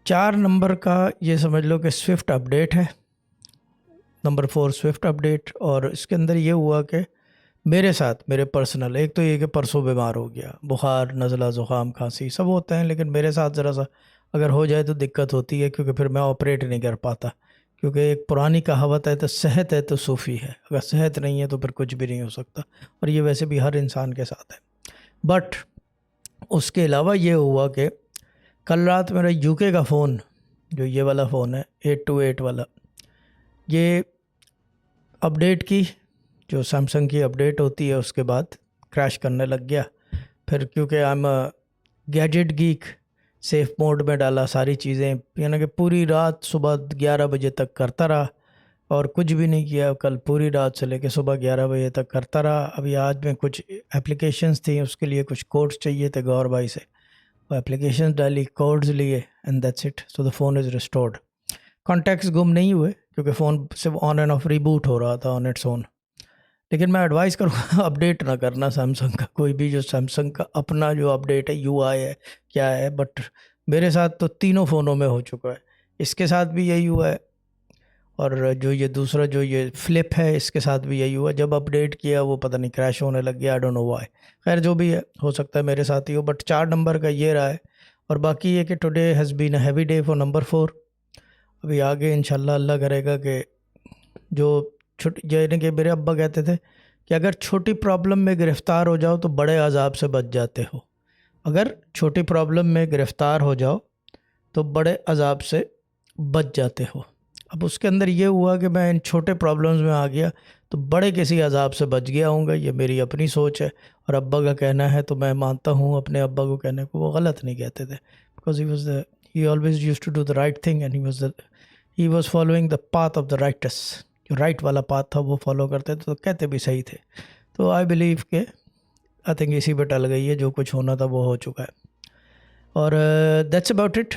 4 number का ये समझ लो कि स्विफ्ट अपडेट है, नंबर 4 स्विफ्ट अपडेट। और इसके अंदर ये हुआ कि मेरे साथ मेरे पर्सनल, एक तो ये कि परसों बीमार हो गया, बुखार, नज़ला, ज़ुकाम, खांसी सब होते हैं, लेकिन मेरे साथ ज़रा सा अगर हो जाए तो दिक्कत होती है, क्योंकि फिर मैं ऑपरेट नहीं कर पाता। क्योंकि एक पुरानी कहावत है, तो सेहत है तो सूफ़ी है, अगर सेहत नहीं है तो फिर कुछ भी नहीं हो सकता। और ये वैसे भी हर इंसान के साथ है। बट उसके अलावा ये हुआ कि कल रात मेरा यूके का फ़ोन, जो ये वाला फ़ोन है 828 वाला, ये अपडेट की, जो सैमसंग की अपडेट होती है, उसके बाद क्रैश करने लग गया। फिर क्योंकि I am gadget geek, safe mode में डाला सारी चीज़ें, यानी कि पूरी रात सुबह 11 बजे तक करता रहा और कुछ भी नहीं किया। कल पूरी रात से लेकर सुबह 11 बजे तक करता रहा। अभी आज में कुछ एप्लीकेशंस थी, उसके लिए कुछ कोड्स चाहिए थे गौर भाई से, वो एप्लीकेशंस डाली, कोड्स लिए, and that's it. So the phone is restored. Contacts गुम नहीं हुए, क्योंकि फ़ोन सिर्फ ऑन एंड ऑफ रिबूट हो रहा था ऑन इट्स ओन। लेकिन मैं एडवाइस करूँगा अपडेट ना करना सैमसंग का कोई भी, जो सैमसंग का अपना जो अपडेट है, यूआई है, क्या है। बट मेरे साथ तो तीनों फ़ोनों में हो चुका है, इसके साथ भी यही हुआ है, और जो ये दूसरा जो ये फ्लिप है, इसके साथ भी यही हुआ। जब अपडेट किया वो पता नहीं क्रैश होने लग गया, आई डोंट नो व्हाई। खैर जो भी है, हो सकता है मेरे साथ ही हो। बट 4 नंबर का ये रहा है। और बाकी ये कि today has been a heavy day for number 4। अभी आगे इंशाल्लाह अल्लाह करेगा कि जो छोटी, यानी कि मेरे अब्बा कहते थे कि अगर छोटी प्रॉब्लम में गिरफ़्तार हो जाओ तो बड़े अजाब से बच जाते हो। अगर छोटी प्रॉब्लम में गिरफ़्तार हो जाओ तो बड़े अजाब से बच जाते हो। अब उसके अंदर ये हुआ कि मैं इन छोटे प्रॉब्लम्स में आ गया तो बड़े किसी अजाब से बच गया हूँगा। ये मेरी अपनी सोच है, और अब्बा का कहना है तो मैं मानता हूँ अपने अब्बा को कहने को, वो गलत नहीं कहते थे। Because he always used to do the right thing, and he was following the path of the righteous. जो राइट वाला पाथ था वो फॉलो करते थे, तो कहते भी सही थे। तो आई बिलीव के आई थिंक इसी पे टल गई है, जो कुछ होना था वो हो चुका है। और दैट्स अबाउट इट।